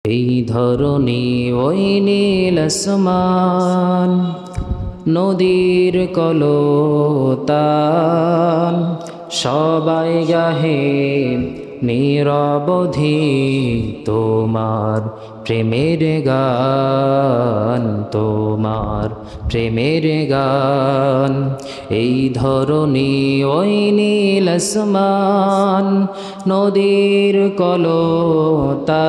এই ধরনী ওই নীল আসমান, নদীর কলতান, সবাই গাহে নিরবধি তোমার প্রেমের গান, তোমার প্রেমের গান। এই ধরনী ওই নীল আসমান, নদীর কলতান,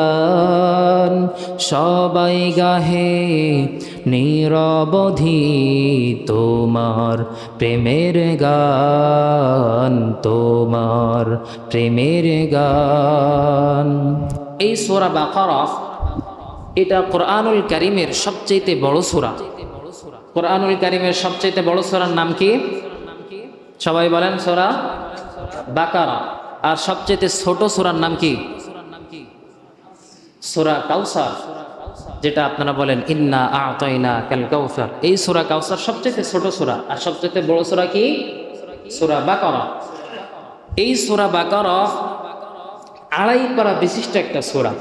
সবাই গাহে নিরবধি তোমার প্রেমের গান, তোমার প্রেমের গান। এই সূরা বাকারা এটা কোরআনুল কারীমের সবচেয়ে বড় সূরা। কোরআনুল কারীমের সবচেয়ে বড় সূরার নাম কি? সবাই বলেন সূরা বাকারা। আর সবচেয়ে ছোট সূরার নাম কি? সূরা কাউসার, যেটা আপনারা বলেন ইন্না আ'তাইনা কাল কাউসার। এই সূরা কাউসার সবচেয়ে ছোট সূরা, আর সবচেয়ে বড় সূরা কি? সূরা বাকারা। এই সূরা বাকারা আড়াই পারা বিশিষ্ট একটা সূরা।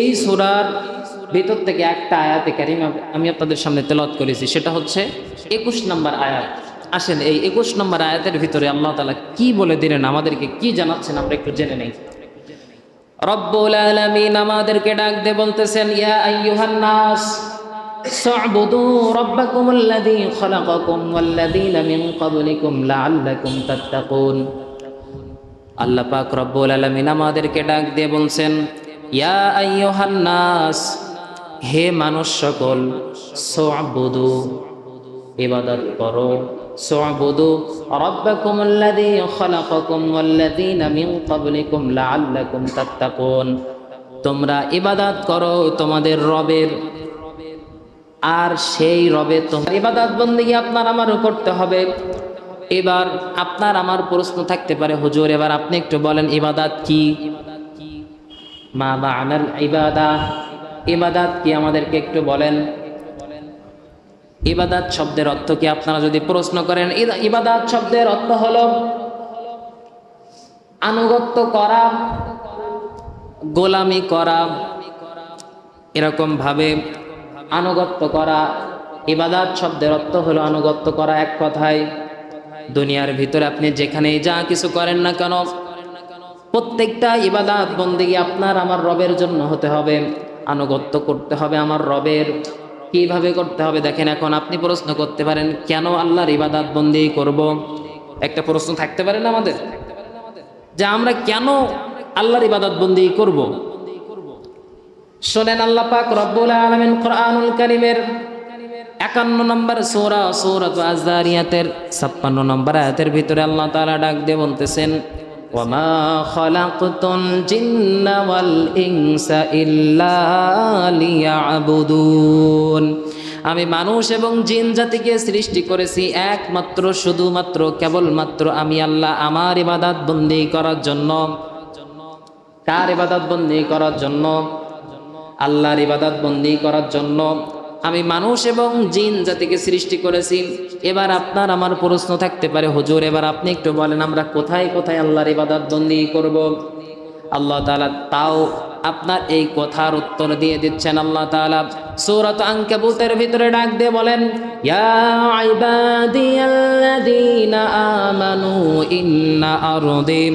এই সূরার ভিতর থেকে একটা আয়াতে কারিমা আমি আপনাদের সামনে তেলাওয়াত করেছি, সেটা হচ্ছে 21 নম্বর আয়াত। আসেন এই 21 নম্বর আয়াতের ভিতরে আল্লাহ তাআলা কি বলে দিলেন, আমাদেরকে কি জানাচ্ছেন আমরা একটু জেনে নেই। রব্বুল আলামিন আমাদেরকে ডাক দিয়ে বলতেছেন, ইয়া আইয়ুহান নাস সা'বুদু রাব্বাকুমুল্লাযী খালাকাকুম ওয়াল্লাযীনা মিন ক্বাবলিকুম লাআল্লাকুম তাত্তাকুন। আল্লাহ পাক রব্বুল আলামিন আমাদেরকে ডাক দিয়ে বলছেন, ইয়া আইয়ুহান নাস, হে মানুষ সকল, সা'বুদু, ইবাদত করো, সা'বুদু রাব্বাকুমুল্লাযী খালাকাকুম ওয়াল্লাযীনা মিন ক্বাবলিকুম লাআল্লাকুম তাত্তাকুন। তোমরা ইবাদত করো তোমাদের রবের, আর সেই রবের তোমার ইবাদত বন্দেগী আপনার আমারও করতে হবে। এবার আপনার আমার প্রশ্ন থাকতে পারে, হুজুর এবার আপনি একটু বলেন ইবাদত কি? মা মা'নাল ইবাদাহ, ইবাদত কি আমাদেরকে একটু বলেন। ইবাদত শব্দের অর্থ কি আপনারা যদি প্রশ্ন করেন, ইবাদত শব্দের অর্থ হলো আনুগত্য করা, গোলামি করা, এরকম ভাবে আনুগত্য করা। ইবাদত শব্দের অর্থ হলো আনুগত্য করা। এক কথায় দুনিয়ার ভিতরে আপনি যেখানেই যা কিছু করেন না কেন, প্রত্যেকটা ইবাদত বন্দেগী আপনার আমার রবের জন্য হতে হবে। আনুগত্য করতে হবে আমার রবের। কিভাবে করতে হবে দেখেন, এখন আপনি প্রশ্ন করতে পারেন কেন আল্লাহর ইবাদত বন্দেগী করব? একটা প্রশ্ন থাকতে পারে না আমাদের, যে আমরা কেন আল্লাহর ইবাদত বন্দেগী করব? শোনেন, আল্লাহ পাক রব্বুল আলামিন কোরআনুল কারীমের 51 নম্বর সূরা সূরাতুল আয-যারিয়াতের 56 নম্বর আয়াতের ভিতরে আল্লাহ তাআলা ডাক দিয়ে বলতেছেন, ওয়ামা খালাকতুল জিন্না ওয়াল ইনসা ইল্লা লিয়াবুদুন। আমি মানুষ এবং জিন জাতিকে সৃষ্টি করেছি একমাত্র শুধুমাত্র কেবলমাত্র আমি আল্লাহ আমার ইবাদত বন্দেগী করার জন্য। কার ইবাদত বন্দেগী করার জন্য? আল্লাহর ইবাদত বন্দেগী করার জন্য আমি মানুষ এবং জিন জাতিকে সৃষ্টি করেছি। এবার আপনার আমার প্রশ্ন থাকতে পারে, হুজুর এবার আপনি একটু বলেন আমরা কোথায় কোথায় আল্লাহর ইবাদত বন্দেগী করব? আল্লাহ তাআলা তাও আপনার এই কথার উত্তর দিয়ে দিচ্ছেন। আল্লাহ তাআলা সূরাত আনকাবুতের ভিতরে ডাক দিয়ে বলেন, ইয়া ইবাদিয়াল্লাযীনা আমানু ইন্না আরদি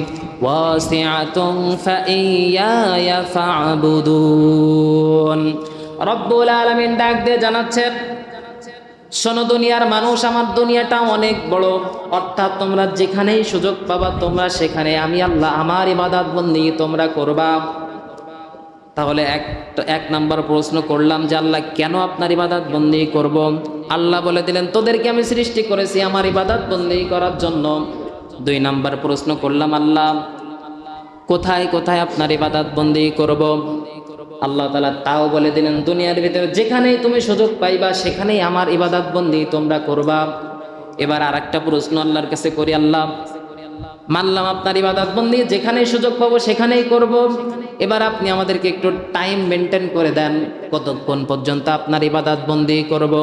ওয়াসিআতুন ফাইয়ায়া ফা'বুদুন। রব্বুল আলামিন ডাক দিয়ে জানাচ্ছেন, শোনো দুনিয়ার মানুষ, আমার দুনিয়াটা অনেক বড়, অর্থাৎ তোমরা যেখানেই সুযোগ পাবা তোমরা সেখানে আমি আল্লাহ আমার ইবাদত বন্দেগী তোমরা করবা। তাহলে এক নাম্বার প্রশ্ন করলাম যে আল্লাহ কেন আপনার ইবাদত বন্দেগী করব? আল্লাহ বলে দিলেন তোদেরকে আমি সৃষ্টি করেছি আমার ইবাদত বন্দেগী করার জন্য। 2 নাম্বার প্রশ্ন করলাম, আল্লাহ কোথায় কোথায় আপনার ইবাদত বন্দেগী করব? আল্লাহ তাআলা তাও বলে দিলেন দুনিয়ার ভিতরে যেখানেই তুমি সুযোগ পাইবা সেখানেই আমার ইবাদত বন্দেগী তোমরা করবা। এবার আরেকটা প্রশ্ন আল্লাহর কাছে করি, আল্লাহ মানলাম আপনার ইবাদত বন্দেগী যেখানেই সুযোগ পাবো সেখানেই করব। এবার আপনি আমাদেরকে একটু টাইম মেনটেন করে দেন, কতক্ষণ পর্যন্ত আপনার ইবাদত বন্দেগী করব।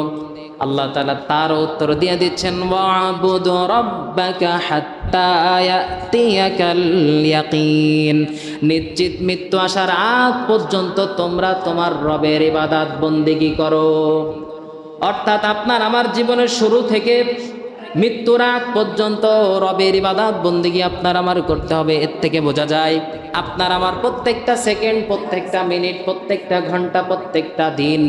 আল্লাহ তাআলা তার উত্তর দিয়ে দিচ্ছেন, ওয়াবুদ রাব্বাকা হাত্তা ইয়াতিয়াকাল ইয়াকিন, নিশ্চিত মৃত্যু আসার আগ পর্যন্ত তোমরা তোমার রবের ইবাদত বন্দেগী করো। অর্থাৎ আপনার আমার জীবনের শুরু থেকে মৃত্যুর আগ পর্যন্ত রবের ইবাদত বন্দেগী আপনার আমার করতে হবে। এর থেকে বোঝা যায় আপনার আমার প্রত্যেকটা সেকেন্ড, প্রত্যেকটা মিনিট, প্রত্যেকটা ঘন্টা, প্রত্যেকটা দিন,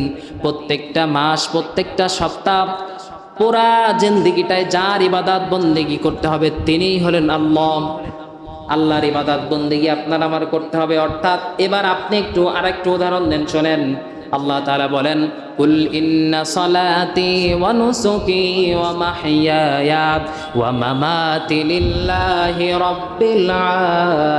প্রত্যেকটা মাস, প্রত্যেকটা সপ্তাহ, পুরা জিন্দেগিটায় যার ইবাদত বন্দেগী করতে হবে তিনিই হলেন আল্লাহ। আল্লাহর ইবাদত বন্দেগী আপনার আমার করতে হবে। অর্থাৎ এবার আপনি একটু আরেকটু উদাহরণ দেন, শোনেন। আল্লাহ তাআলা বলেন, কুল ইন্না সলাতি ওয়া নুসুকি ওয়া মাহইয়ায়া ওয়া মামাতি লিল্লাহি রাব্বিল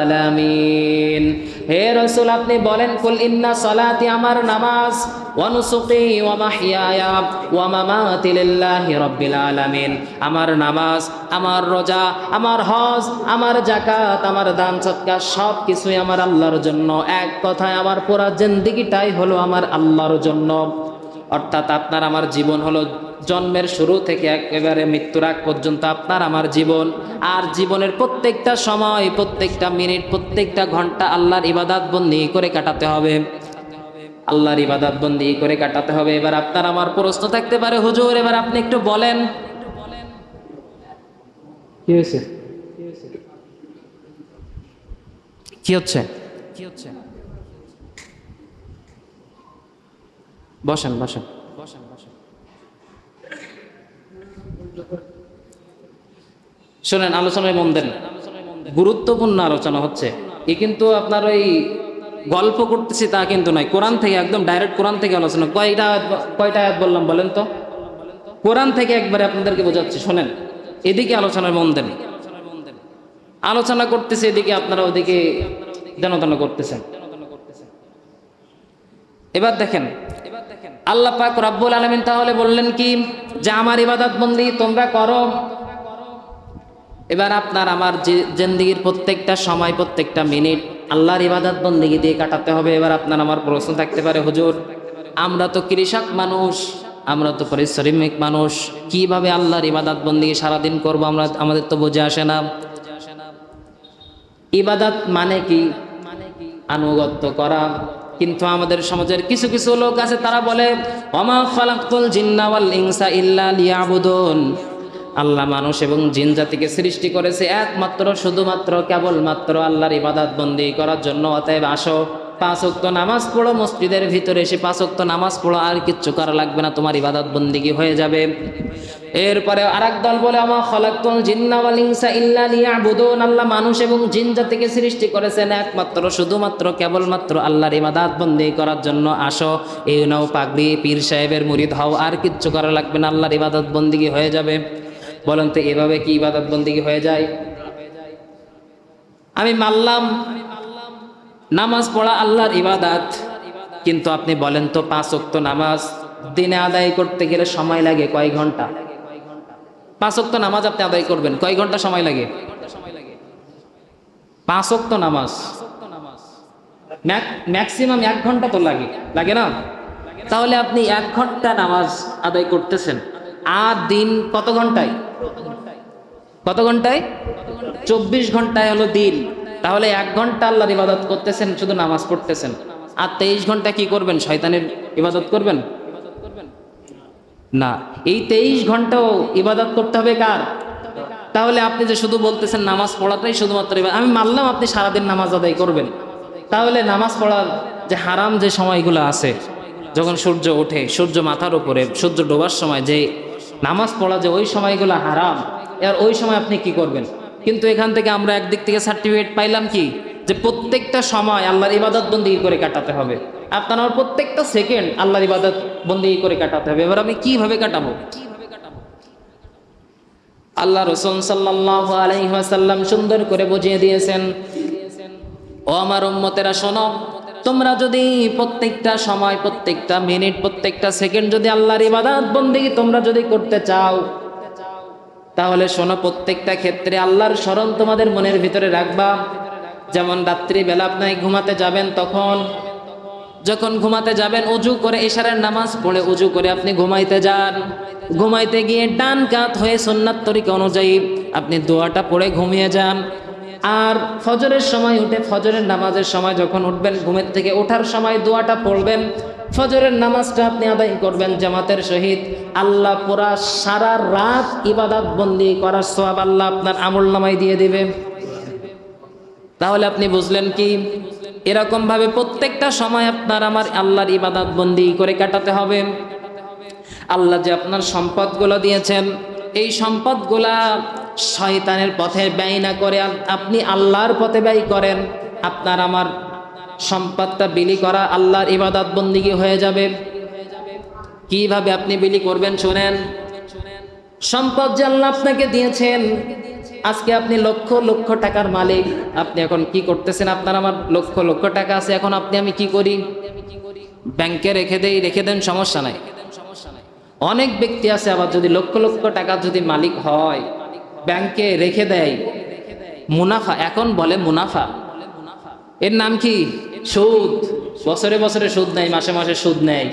আলামিন। হে রাসূল, আপনি বলেন, কুল ইন্না সলাতি, আমার নামাজ, ওয়া নুসুকি ওয়া মাহইয়ায়া ওয়া মামাতি লিল্লাহি রাব্বিল আলামিন, আমার নামাজ, আমার রোজা, আমার হজ, আমার যাকাত, আমার দান সদকা সব কিছুই আমার আল্লাহর জন্য। এক কথায় আমার পুরা জিন্দেগিটাই হলো আমার আল্লাহর জন্য। অর্থাৎ আপনার আমার জীবন হলো জন্মের শুরু থেকে একেবারে মৃত্যুর আগ পর্যন্ত আপনার আমার জীবন। আর জীবনের প্রত্যেকটা সময়, প্রত্যেকটা মিনিট, প্রত্যেকটা ঘন্টা আল্লাহর ইবাদত বন্দেগী করে কাটাতে হবে। আল্লাহর ইবাদত বন্দেগী করে কাটাতে হবে। এবার আপনার আমার প্রশ্ন থাকতে পারে, হুজুর এবার আপনি একটু বলেন কি হয়েছে, কি হচ্ছে, বসেন বসেন বসেন বসেন। শোনেন, আলোচনায় মন দেন, গুরুত্বপূর্ণ আলোচনা হচ্ছে। এ কিন্তু আপনার ওই গল্প করতেছি তা কিন্তু নয়, কোরআন থেকে একদম ডাইরেক্ট কোরআন থেকে আলোচনা। কয়টা আয়াত বললাম বলেন তো? কোরআন থেকে একবারে আপনাদেরকে বোঝাচ্ছি, শোনেন। এদিকে আলোচনায় মন দেন। আলোচনা করতেছে এদিকে, আপনারা ওদিকে দেনতন করতেছেন। এবার দেখেন, আল্লাহ পাক রব্বুল আলামিন তাহলে বললেন কি, যে আমার ইবাদত বন্দেগী তোমরা করো। এবার আপনার আমার জিন্দেগির প্রত্যেকটা সময়, প্রত্যেকটা মিনিট আল্লাহর ইবাদত বন্দেগী দিয়ে কাটাতে হবে। এবার আপনার আমার প্রশ্ন থাকতে পারে, হুজুর আমরা তো কৃষক মানুষ, আমরা তো পরিশ্রমিক মানুষ, কিভাবে আল্লাহর ইবাদত বন্দেগী সারাদিন করবো? আমাদের তো বুঝে আসে না। ইবাদত মানে কি? আনুগত্য করা। কিন্তু আমাদের সমাজের কিছু কিছু লোক আছে, তারা বলে, ওমা খালাকতুল জিন্না ওয়াল ইনসা ইল্লা লিয়াবুদুন, আল্লাহ মানুষ এবং জিন জাতিকে সৃষ্টি করেছে একমাত্র, শুধুমাত্র, কেবলমাত্র আল্লাহর ইবাদত বন্দেগী করার জন্য। অতএব আসো, 5 ওয়াক্ত নামাজ পড়ো, মসজিদের ভিতরে এসে 5 ওয়াক্ত নামাজ পড়ো, আর কিচ্ছু করা লাগবে না, তোমার ইবাদত বন্দেগী হয়ে যাবে। এরপরে আরেক দল বলে, আমা খালাকতুল জিন্না ওয়াল ইনসা ইল্লা লিয়াবুদুন, আল্লাহ মানুষ এবং জিন জাতিকে সৃষ্টি করেছেন একমাত্র, শুধুমাত্র, কেবলমাত্র আল্লাহর ইবাদত বন্দেগী করার জন্য। আসো, এই নাও পাগড়ি, পীর সাহেবের মুরিদ হও, আর কিচ্ছু করা লাগবে না, আল্লাহর ইবাদত বন্দেগী হয়ে যাবে। বলেন তো, এভাবে কি ইবাদত বন্দেগী হয়ে যায়? আমি মানলাম নামাজ পড়া আল্লাহর ইবাদত, কিন্তু আপনি বলেন তো, 5 ওয়াক্ত নামাজ দিনে আদায় করতে গেলে সময় লাগে কয় ঘন্টা? 5 ওয়াক্ত নামাজ আপনি আদায় করবেন, কয় ঘন্টা সময় লাগে? 5 ওয়াক্ত নামাজ ম্যাক্সিমাম 1 ঘন্টা তো লাগে, লাগে না? তাহলে আপনি 1 ঘন্টা নামাজ আদায় করতেছেন, আর দিন কত ঘন্টায়? কত ঘন্টায়? 24 ঘন্টায় হলো দিন। তাহলে 1 ঘন্টা আল্লাহর ইবাদত করতেছেন, শুধু নামাজ পড়তেছেন, আর 23 ঘন্টা কি করবেন? শয়তানের ইবাদত করবেন না। এই 23 ঘন্টাও ইবাদত করতে হবে কার? তাহলে আপনি যে শুধু বলতেছেন নামাজ পড়াটাই শুধুমাত্র ইবাদত, আমি মানলাম আপনি সারাদিন নামাজ আদায় করবেন, তাহলে নামাজ পড়ার যে হারাম যে সময়গুলো আছে, যখন সূর্য ওঠে, সূর্য মাথার উপরে, সূর্য ডোবার সময় যে নামাজ পড়া, যে ওই সময়গুলো হারাম, আর ওই সময় আপনি কি করবেন? কিন্তু এখান থেকে আমরা একদিক থেকে সার্টিফিকেট পাইলাম কি, যে প্রত্যেকটা সময় আল্লাহর ইবাদত বন্দেগী করে কাটাতে হবে। আপনার প্রত্যেকটা সেকেন্ড আল্লাহর ইবাদত বন্দেগী করে কাটাতে হবে। এবার আমি কিভাবে কাটাবো? আল্লাহ রাসূল সাল্লাল্লাহু আলাইহি ওয়াসাল্লাম সুন্দর করে বুঝিয়ে দিয়েছেন, ও আমার উম্মতেরা শোনো, তোমরা যদি প্রত্যেকটা সময়, প্রত্যেকটা মিনিট, প্রত্যেকটা সেকেন্ড যদি আল্লাহর ইবাদত বন্দেগী তোমরা যদি করতে চাও, তাহলে শোনো, প্রত্যেকটা ক্ষেত্রে আল্লাহর স্মরণ তোমাদের মনের ভিতরে রাখবা। যেমন রাত্রিবেলা আপনি ঘুমাতে যাবেন, তখন যখন ঘুমাতে যাবেন অজু করে ইশারের নামাজ পড়ে অজু করে আপনি ঘুমাইতে যান, ঘুমাইতে গিয়ে ডান কাত হয়ে সুন্নাত তরিকা অনুযায়ী আপনি দোয়াটা পড়ে ঘুমিয়ে যান। আর ফজরের সময় উঠে ফজরের নামাজের সময় যখন উঠবেন, ঘুমের থেকে ওঠার সময় দোয়াটা পড়বেন, ফজরের নামাজটা আপনি আদায় করবেন জামাতের সহিত। আল্লাহ পুরা সারা রাত ইবাদত বন্দি করার সওয়াব আল্লাহ আপনার আমলনামায় দিয়ে দিবে। তাহলে আপনি বুঝলেন কি, এরকম ভাবে প্রত্যেকটা সময় আপনার আমার আল্লাহর ইবাদত বন্দি করে কাটাতে হবে। আল্লাহ যে আপনার সম্পদগুলো দিয়েছেন, এই সম্পদগুলা শয়তানের পথে ব্যয় না করে আপনি আল্লাহর পথে ব্যয় করেন, আপনার আমার সম্পদটা বিলি করা আল্লাহর ইবাদত বন্দিগি হয়ে যাবে। কিভাবে আপনি বিলি করবেন শুনেন। সম্পদ যে আল্লাহ আপনাকে দিয়েছেন, আজকে আপনি লক্ষ লক্ষ টাকার মালিক, আপনি এখন কি করতেছেন? আপনার আমার লক্ষ লক্ষ টাকা আছে, এখন আপনি আমি কি করি? ব্যাংকে রেখে দেন, সমস্যা নাই। অনেক ব্যক্তি আছে আবার যদি লক্ষ লক্ষ টাকা যদি মালিক হয়, ব্যাংকে রেখে দেয়, মুনাফা, এখন বলে মুনাফা, এর নাম কি? সুদ। বছরে বছরে সুদ নেয়, মাসে মাসে সুদ নেয়।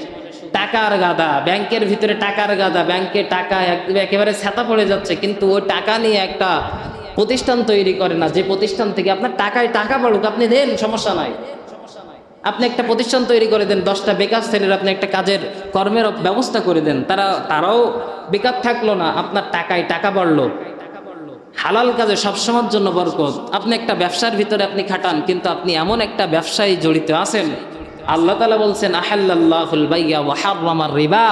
টাকার গাদা, ব্যাংকের ভিতরে টাকার গাদা, ব্যাংকে টাকা একেবারে ছাতা পড়ে যাচ্ছে, কিন্তু ওই টাকা নিয়ে একটা প্রতিষ্ঠান তৈরি করে না, যে প্রতিষ্ঠান থেকে আপনার টাকায় টাকা পড়ুক, আপনি দেন, সমস্যা নাই। আপনি একটা প্রতিষ্ঠান তৈরি করে দেন, 10টা বেকার ছেলের আপনি একটা কাজের কর্মের ব্যবস্থা করে দেন, তারাও বেকার থাকলো না, আপনার টাকায় টাকা বাড়লো। হালাল কাজে সবসময়ের জন্য বরকত। আপনি একটা ব্যবসার ভিতরে আপনি খাটান, কিন্তু আপনি এমন একটা ব্যবসায় জড়িত আছেন, আল্লাহ তাআলা বলছেন আহাল্লাল্লাহুল বাইয়া ওয়া হাররামার রিবা,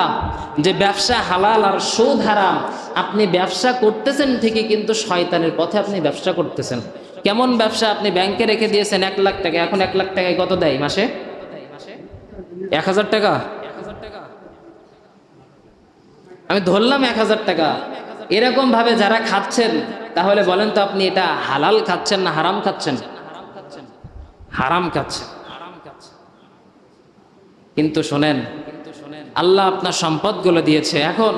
যে ব্যবসা হালাল আর সুদ হারাম। আপনি ব্যবসা করতেছেন ঠিকই, কিন্তু শয়তানের পথে আপনি ব্যবসা করতেছেন। কেমন ব্যবসা? আপনি ব্যাংকে রেখে দিয়েছেন 1 লাখ টাকা, এখন 1 লাখ টাকায় কত দেয় মাসে? 1000 টাকা। আমি ধরলাম 1000 টাকা। এরকম ভাবে যারা খাচ্ছেন, তাহলে বলেন তো আপনি এটা হালাল খাচ্ছেন না হারাম খাচ্ছেন? হারাম খাচ্ছেন। কিন্তু শোনেন, আল্লাহ আপনার সম্পদগুলো দিয়েছে, এখন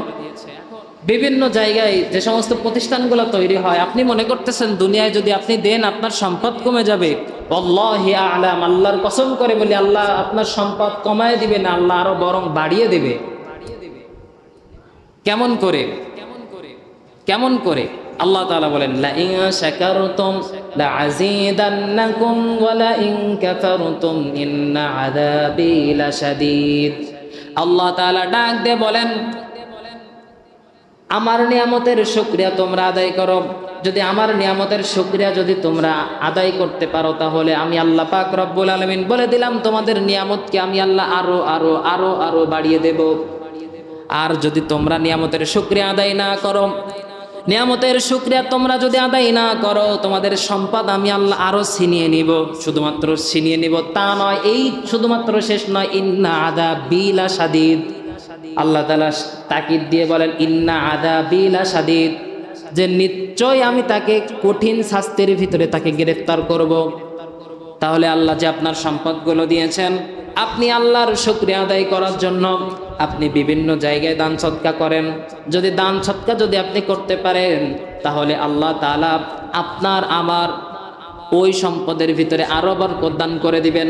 বিভিন্ন জায়গায় যে সমস্ত প্রতিষ্ঠানগুলো তৈরি হয়, আপনি মনে করতেছেন দুনিয়ায় যদি আপনি দেন আপনার সম্পদ কমে যাবে। আল্লাহি আ'লাম, আল্লাহর কসম করে বলি, আল্লাহ আপনার সম্পদ কমায় দিবে না, আল্লাহ আরো বরং বাড়িয়ে দেবে। কেমন করে? কেমন করে? আল্লাহ তাআলা বলেন লা ইন শাকারতুম লা আযীদান্নাকুম ওয়া লা ইন কাফারতুম ইন্না আযাবি লাশাদীদ। আল্লাহ তাআলা ডাক দিয়ে বলেন, আমার নিয়ামতের শুকরিয়া তোমরা আদায় করো। যদি আমার নিয়ামতের শুকরিয়া যদি তোমরা আদায় করতে পারো, তাহলে আমি আল্লাহ পাক রব্বুল আলামিন বলে দিলাম তোমাদের নিয়ামতকে আমি আল্লাহ আরো আরো আরো আরো বাড়িয়ে দেব। আর যদি তোমরা নিয়ামতের শুকরিয়া আদায় না করো, নিয়ামতের শুকরিয়া তোমরা যদি আদায় না করো, তোমাদের সম্পদ আমি আল্লাহ আরো ছিনিয়ে নিব। শুধুমাত্র ছিনিয়ে নিব তা নয়, এই শুধুমাত্র শেষ নয়, ইন্না আযাবি লাশাদীদ। আল্লাহ তাআলা তাকিদ দিয়ে বলেন ইন্না আযাবি লাশাদীদ, যে নিশ্চয় আমি তাকে কঠিন শাস্তির ভিতরে তাকে গ্রেফতার করব। তাহলে আল্লাহ যে আপনার সম্পদগুলো দিয়েছেন, আপনি আল্লাহর শুকরিয়া আদায় করার জন্য আপনি বিভিন্ন জায়গায় দান সদকা করেন। যদি দান সদকা যদি আপনি করতে পারেন, তাহলে আল্লাহ তাআলা আপনার আমার ওই সম্পদের ভিতরে আরো বরকত দান করে দিবেন,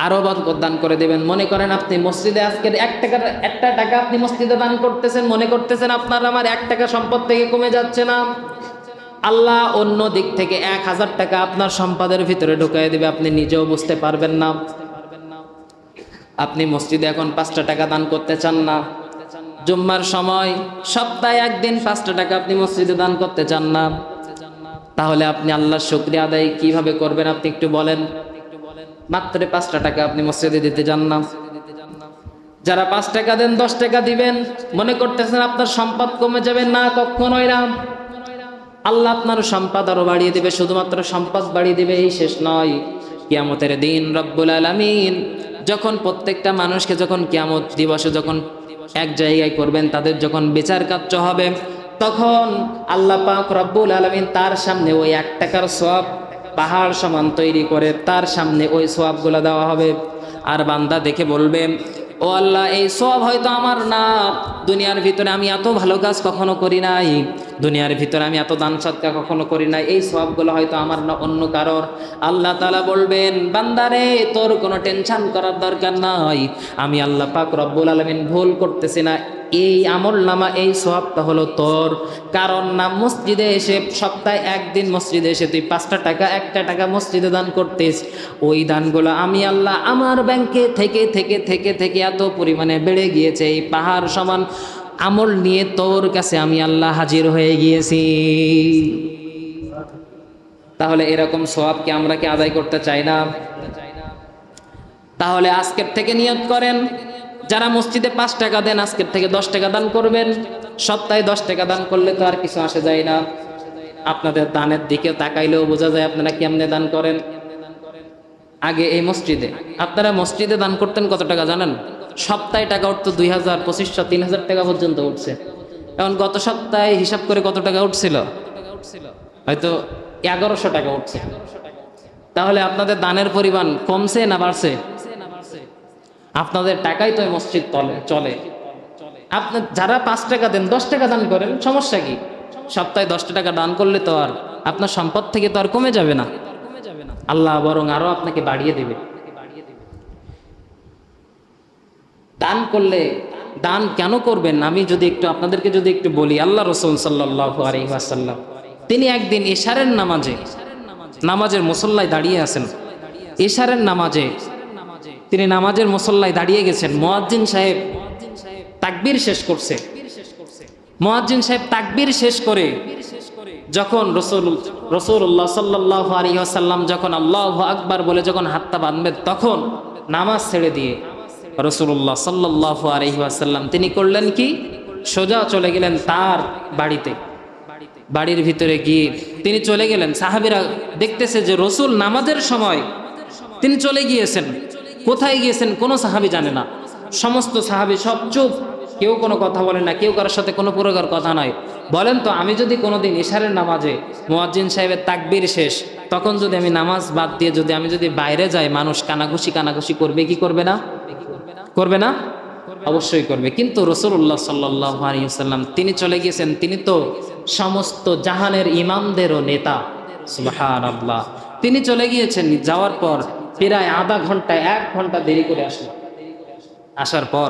আরো বরকত দান করে দিবেন। মনে করেন আপনি মসজিদে আজকে 1 টাকা আপনি মসজিদে দান করতেছেন, মনে করতেছেন আপনার আমার 1 টাকা সম্পদ থেকে কমে যাচ্ছে না, আল্লাহ অন্য দিক থেকে 1000 টাকা আপনার সম্পদের ভিতরে ঢুকিয়ে দিবে, আপনি নিজেও বুঝতে পারবেন না। আপনি মসজিদে এখন 5টা টাকা দান করতে চান না, জুম্মার সময় সপ্তাহে 1 দিন 5টা টাকা আপনি মসজিদে দান করতে চান না, তাহলে আপনি আল্লাহর শুকরিয়া আদায় কিভাবে করবেন? আপনি একটু বলেন। মাত্র 5টা টাকা আপনি মসজিদে দিতে যান না। যারা 5 টাকা দেন, 10 টাকা দিবেন, মনে করতেছেন আপনার সম্পদ কমে যাবে না, কখনোই না। আল্লাহ আপনার সম্পদ আরো বাড়িয়ে দিবে। শুধুমাত্র সম্পদ বাড়িয়ে দিবে এই শেষ নয়, কিয়ামতের দিন রব্বুল আলামিন যখন প্রত্যেকটা মানুষকে যখন কিয়ামত দিবসে যখন এক জায়গায় করবেন, তাদের যখন বিচার কার্য হবে, তখন আল্লাহ পাক রব্বুল আলামিন তার সামনে ওই 1 টাকার সওয়াব পাহাড় সমান তৈরি করে তার সামনে ওই সওয়াবগুলো দেওয়া হবে। আর বান্দা দেখে বলবে, ও আল্লাহ, এই সওয়াব হয়তো আমার না, দুনিয়ার ভিতরে আমি এত ভালো কাজ কখনো করি নাই, দুনিয়ার ভিতরে আমি এত দান সদকা কখনো করি নাই, এই সওয়াবগুলো হয়তো আমার না, অন্য কারোর। আল্লাহ তাআলা বলবেন, বান্দারে তোর কোনো টেনশন করার দরকার নাই, আমি আল্লাহ পাক রব্বুল আলামিন ভুল করতেছি না, এই আমল নামা, এই সওয়াবটা হলো তোর। কারণ না, মসজিদে এসে সপ্তাহে একদিন মসজিদে এসে তুই 5টা টাকা 1টা টাকা মসজিদে দান করতিস, ওই দানগুলো আমি আল্লাহ আমার ব্যাংকে থেকে থেকে থেকে থেকে এত পরিমাণে বেড়ে গিয়েছে, এই পাহাড় সমান আমল নিয়ে তোর কাছে আমি আল্লাহ হাজির হয়ে গিয়েছি। তাহলে এরকম সওয়াব কি আমরা কি আদায় করতে চাই না? তাহলে আজকের থেকে নিয়ত করেন, যারা মসজিদে 5 টাকা দেন আজকের থেকে 10 টাকা দান করবেন। সপ্তাহে 10 টাকা দান করলে তো আর কিছু আসে যায় না। আপনাদের দানের দিকে তাকাইলেও বোঝা যায় আপনারা কেমনে দান করেন। আগে এই মসজিদে আপনারা মসজিদে দান করতেন কত টাকা জানেন? সপ্তাহে টাকা উঠতো 2000, 2500, 3000 টাকা পর্যন্ত উঠছে। এখন গত সপ্তাহে হিসাব করে কত টাকা উঠছিল? হয়তো 1100 টাকা উঠছে। তাহলে আপনাদের দানের পরিমাণ কমছে না বাড়ছে? আপনাদের টাকাই তো মসজিদ চলে। আপনি যারা 5 টাকা দেন 10 টাকা দান করেন, সমস্যা কি? সপ্তাহে 10 টাকা দান করলে তো আর আপনার সম্পদ থেকে তো আর কমে যাবে না, আল্লাহ বরং আরো আপনাকে বাড়িয়ে দেবে। দান করলে, দান কেন করবেন আমি যদি একটু আপনাদেরকে যদি একটু বলি, আল্লাহ রাসূল সাল্লাল্লাহু আলাইহি ওয়াসাল্লাম তিনি একদিন ইশারের নামাজের মুসল্লায় দাঁড়িয়ে আছেন। ইশারের নামাজে তিনি নামাজের মুসল্লায় দাঁড়িয়ে গেছেন। মুয়াজ্জিন সাহেব তাকবীর শেষ করছে। মুয়াজ্জিন সাহেব তাকবীর শেষ করে যখন রাসূলুল্লাহ সাল্লাল্লাহু আলাইহি ওয়াসাল্লাম যখন আল্লাহু আকবার বলে যখন হাতটা বাঁধবেন, তখন নামাজ ছেড়ে দিয়ে রাসূলুল্লাহ সাল্লাল্লাহু আলাইহি ওয়াসাল্লাম তিনি করলেন কি? সোজা চলে গেলেন তার বাড়িতে। বাড়ির ভিতরে গিয়ে তিনি চলে গেলেন। সাহাবীরা দেখতেছে যে রাসূল নামাজের সময় তিনি চলে গিয়েছেন। কোথায় গিয়েছেন কোনো সাহাবী জানে না। সমস্ত সাহাবী সব চুপ, কেউ কোনো কথা বলে না, কেউ কারোর সাথে কোনো প্রকার কথা নয়। বলেন তো, আমি যদি কোনোদিন ইশারের নামাজে মুয়াজ্জিন সাহেবের তাকবীর শেষ, তখন যদি আমি নামাজ বাদ দিয়ে আমি যদি বাইরে যাই, মানুষ কানাঘুষি করবে কি করবে না? করবে না? অবশ্যই করবে। কিন্তু রাসূলুল্লাহ সাল্লাল্লাহু আলাইহি ওয়াসাল্লাম তিনি চলে গিয়েছেন, তিনি তো সমস্ত জাহানের ইমামদেরও নেতা। সুবহানাল্লাহ। তিনি চলে গিয়েছেন, যাওয়ার পর প্রায় আধা ঘন্টা 1 ঘন্টা দেরি করে আসলেন। আসার পর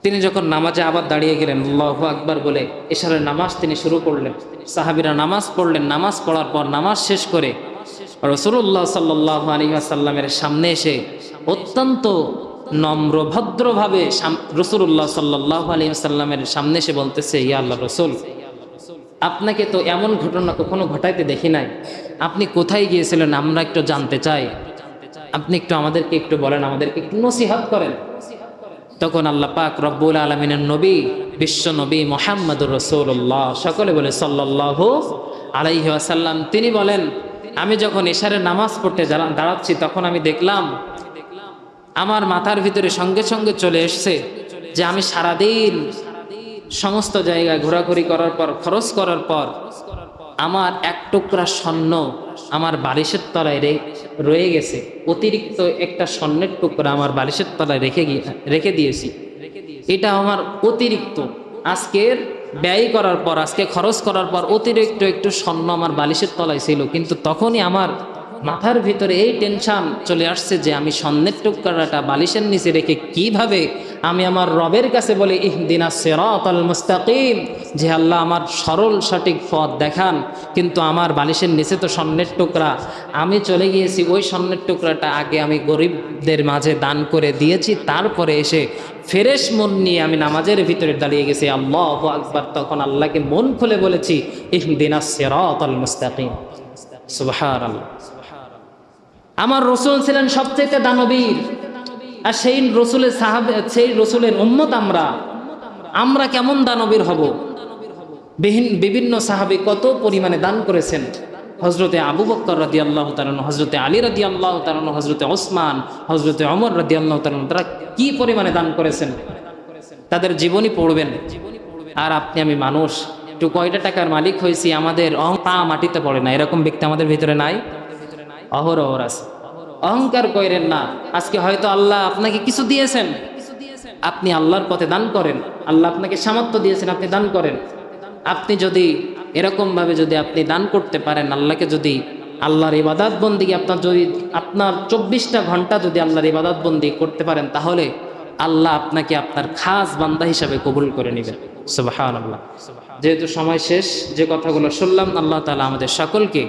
তিনি যখন নামাজে আবার দাঁড়িয়ে গেলেন, আল্লাহু আকবার বলে ইশারের নামাজ তিনি শুরু করলেন। সাহাবীরা নামাজ পড়লেন। নামাজ পড়ার পর নামাজ শেষ করে রাসূলুল্লাহ সাল্লাল্লাহু আলাইহি ওয়াসাল্লামের সামনে এসে অত্যন্ত নম্র ভদ্রভাবে রাসূলুল্লাহ সাল্লাল্লাহু আলাইহি ওয়াসাল্লামের সামনে এসে বলতেছে, ইয়া আল্লাহর রাসূল, আপনাকে তো এমন ঘটনা কখনো ঘটাইতে দেখি নাই, আপনি কোথায় গিয়েছিলেন আমরা একটু জানতে চাই, আপনি একটু আমাদেরকে একটু বলেন, আমাদেরকে একটু নসিহত করেন। তখন আল্লাহ পাক রব্বুল আলামিনের নবী, বিশ্ব নবী মুহাম্মদুর রাসূলুল্লাহ, সকলে বলে সাল্লাল্লাহু আলাইহি ওয়াসাল্লাম, তিনি বলেন, আমি যখন ইশারের নামাজ পড়তে দাঁড়াচ্ছি, তখন আমি দেখলাম আমার মাথার ভিতরে সঙ্গে সঙ্গে চলে এসছে যে আমি সারাদিন সমস্ত জায়গায় ঘোরাঘুরি করার পর, খরচ করার পর, আমার 1 টুকরা স্বর্ণ আমার বালিশের তলায় রয়ে গেছে। অতিরিক্ত একটা স্বর্ণের টুকরা আমার বালিশের তলায় রেখে দিয়েছি। এটা আমার অতিরিক্ত আজকের ব্যয় করার পর, আজকে খরচ করার পর অতিরিক্ত একটু স্বর্ণ আমার বালিশের তলায় ছিল। কিন্তু তখনই আমার মাথার ভিতরে এই টেনশন চলে আসছে যে আমি স্বর্ণের টুকরাটা বালিশের নিচে রেখে কিভাবে আমি আমার রবের কাছে বলি, ইহদিনাস সিরাতাল মুস্তাকিম, যে আল্লাহ আমার সরল সঠিক পথ দেখান। কিন্তু আমার বালিশের নিচে তো স্বর্ণের টুকরা, আমি চলে গিয়েছি ওই স্বর্ণের টুকরাটা আগে আমি গরিবদের মাঝে দান করে দিয়েছি, তারপরে এসে ফ্রেশ মন নিয়ে আমি নামাজের ভিতরে দাঁড়িয়ে গেছি, আল্লাহু আকবার। তখন আল্লাহকে মন খুলে বলেছি, ইহদিনাস সিরাতাল মুস্তাকিম। সুবহানাল্লাহ। আমার রাসূল ছিলেন সবচেয়ে দানবীর, আর সেই রাসূলের সাহাবা, সেই রাসূলের উম্মত আমরা কেমন দানবীর হব? বিভিন্ন সাহাবী কত পরিমাণে দান করেছেন। হযরতে আবু বকর রাদিয়াল্লাহু তাআলা, হযরতে আলী রাদিয়াল্লাহু তাআলা, হযরতে ওসমান, হযরতে ওমর রাদিয়াল্লাহু তাআলা, তারা কি পরিমাণে দান করেছেন, তাদের জীবনী পড়বেন। আর আপনি আমি মানুষ, একটু কয়টা টাকার মালিক হয়েছি, আমাদের পা মাটিতে পড়ে না, এরকম ব্যক্তি আমাদের ভিতরে নাই? অহরহ আছে। অহংকার করেন না। আজকে হয়তো আল্লাহ আপনাকে কিছু দিয়েছেন, আপনি আল্লাহর পথে দান করেন। আল্লাহ আপনাকে সামর্থ্য দিয়েছেন, আপনি দান করেন। আপনি যদি এরকম ভাবে যদি আপনি দান করতে পারেন, আল্লাহকে যদি আল্লাহর ইবাদত বন্দিকে আপনার 24টা ঘন্টা যদি আল্লাহর ইবাদত বন্দি করতে পারেন, তাহলে আল্লাহ আপনাকে আপনার খাস বান্দা হিসাবে কবুল করে নেবেন। সুবহানাল্লাহ। যেহেতু সময় শেষ, যে কথাগুলো শুনলাম, আল্লাহ তাআলা আমাদের সকলকে